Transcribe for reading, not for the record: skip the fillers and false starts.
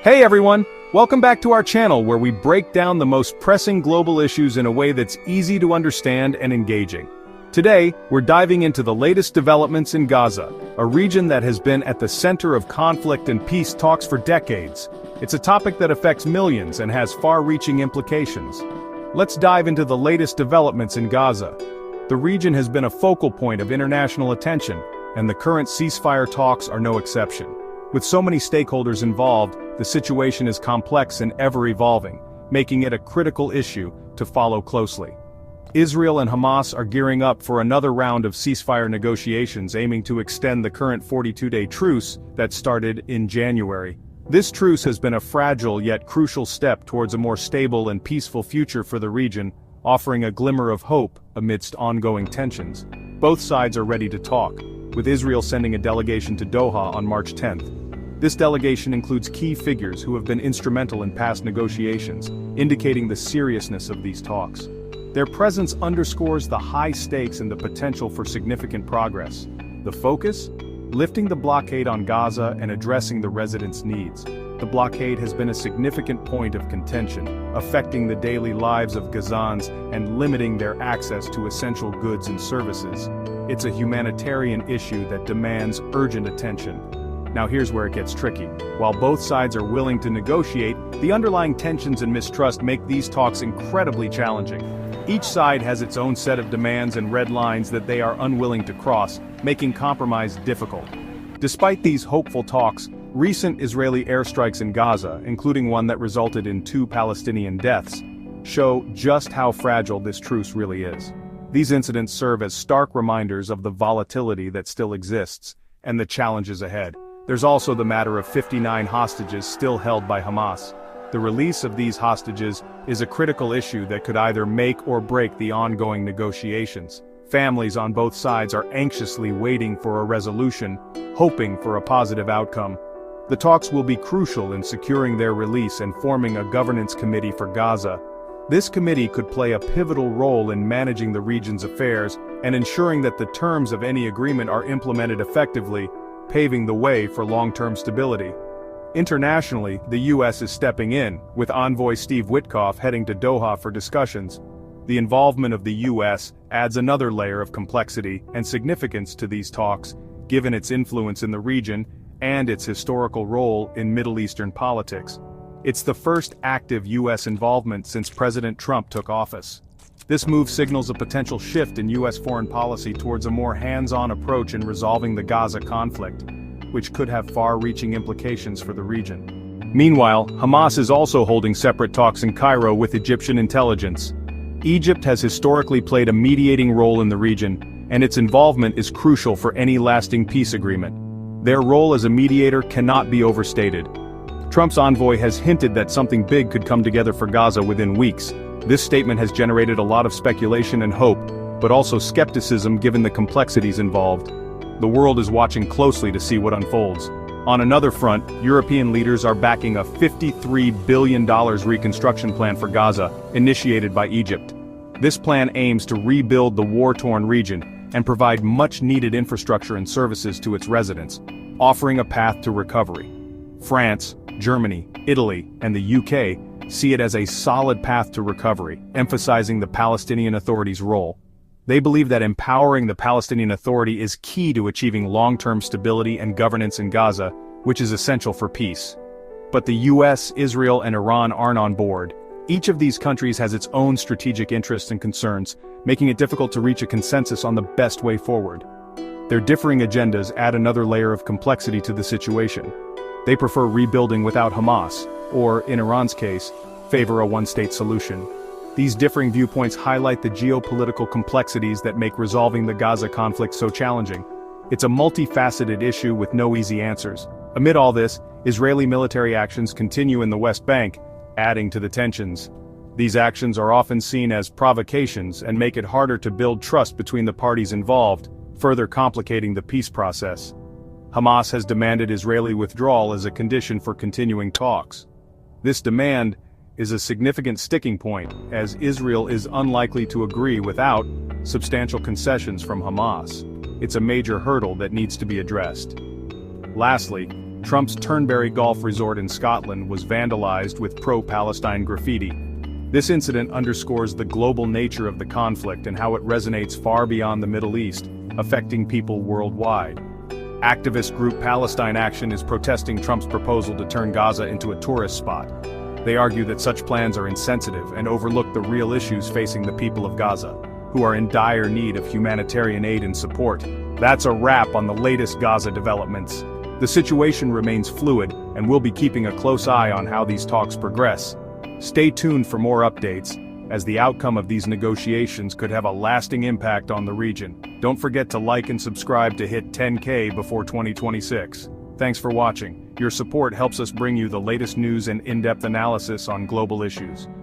Hey everyone! Welcome back to our channel where we break down the most pressing global issues in a way that's easy to understand and engaging. Today, we're diving into the latest developments in Gaza, a region that has been at the center of conflict and peace talks for decades. It's a topic that affects millions and has far-reaching implications. Let's dive into the latest developments in Gaza. The region has been a focal point of international attention, and the current ceasefire talks are no exception. With so many stakeholders involved, the situation is complex and ever-evolving, making it a critical issue to follow closely. Israel and Hamas are gearing up for another round of ceasefire negotiations aiming to extend the current 42-day truce that started in January. This truce has been a fragile yet crucial step towards a more stable and peaceful future for the region, offering a glimmer of hope amidst ongoing tensions. Both sides are ready to talk, with Israel sending a delegation to Doha on March 10th. This delegation includes key figures who have been instrumental in past negotiations, indicating the seriousness of these talks. Their presence underscores the high stakes and the potential for significant progress. The focus? Lifting the blockade on Gaza and addressing the residents' needs. The blockade has been a significant point of contention, affecting the daily lives of Gazans and limiting their access to essential goods and services. It's a humanitarian issue that demands urgent attention. Now here's where it gets tricky. While both sides are willing to negotiate, the underlying tensions and mistrust make these talks incredibly challenging. Each side has its own set of demands and red lines that they are unwilling to cross, making compromise difficult. Despite these hopeful talks, recent Israeli airstrikes in Gaza, including one that resulted in 2 Palestinian deaths, show just how fragile this truce really is. These incidents serve as stark reminders of the volatility that still exists, and the challenges ahead. There's also the matter of 59 hostages still held by Hamas. The release of these hostages is a critical issue that could either make or break the ongoing negotiations. Families on both sides are anxiously waiting for a resolution, hoping for a positive outcome. The talks will be crucial in securing their release and forming a governance committee for Gaza. This committee could play a pivotal role in managing the region's affairs and ensuring that the terms of any agreement are implemented effectively, paving the way for long-term stability. Internationally, the U.S. is stepping in, with envoy Steve Witkoff heading to Doha for discussions. The involvement of the U.S. adds another layer of complexity and significance to these talks, given its influence in the region and its historical role in Middle Eastern politics. It's the first active U.S. involvement since President Trump took office. This move signals a potential shift in U.S. foreign policy towards a more hands-on approach in resolving the Gaza conflict, which could have far-reaching implications for the region. Meanwhile, Hamas is also holding separate talks in Cairo with Egyptian intelligence. Egypt has historically played a mediating role in the region, and its involvement is crucial for any lasting peace agreement. Their role as a mediator cannot be overstated. Trump's envoy has hinted that something big could come together for Gaza within weeks. This statement has generated a lot of speculation and hope, but also skepticism given the complexities involved. The world is watching closely to see what unfolds. On another front, European leaders are backing a $53 billion reconstruction plan for Gaza, initiated by Egypt. This plan aims to rebuild the war-torn region and provide much-needed infrastructure and services to its residents, offering a path to recovery. France, Germany, Italy, and the UK see it as a solid path to recovery, emphasizing the Palestinian Authority's role. They believe that empowering the Palestinian Authority is key to achieving long-term stability and governance in Gaza, which is essential for peace. But the US, Israel, and Iran aren't on board. Each of these countries has its own strategic interests and concerns, making it difficult to reach a consensus on the best way forward. Their differing agendas add another layer of complexity to the situation. They prefer rebuilding without Hamas, or, in Iran's case, favor a one-state solution. These differing viewpoints highlight the geopolitical complexities that make resolving the Gaza conflict so challenging. It's a multifaceted issue with no easy answers. Amid all this, Israeli military actions continue in the West Bank, adding to the tensions. These actions are often seen as provocations and make it harder to build trust between the parties involved, further complicating the peace process. Hamas has demanded Israeli withdrawal as a condition for continuing talks. This demand is a significant sticking point, as Israel is unlikely to agree without substantial concessions from Hamas. It's a major hurdle that needs to be addressed. Lastly, Trump's Turnberry Golf Resort in Scotland was vandalized with pro-Palestine graffiti. This incident underscores the global nature of the conflict and how it resonates far beyond the Middle East, affecting people worldwide. Activist group Palestine Action is protesting Trump's proposal to turn Gaza into a tourist spot. They argue that such plans are insensitive and overlook the real issues facing the people of Gaza, who are in dire need of humanitarian aid and support. That's a wrap on the latest Gaza developments. The situation remains fluid, and we'll be keeping a close eye on how these talks progress. Stay tuned for more updates, as the outcome of these negotiations could have a lasting impact on the region. Don't forget to like and subscribe to hit 10K before 2026. Thanks for watching. Your support helps us bring you the latest news and in-depth analysis on global issues.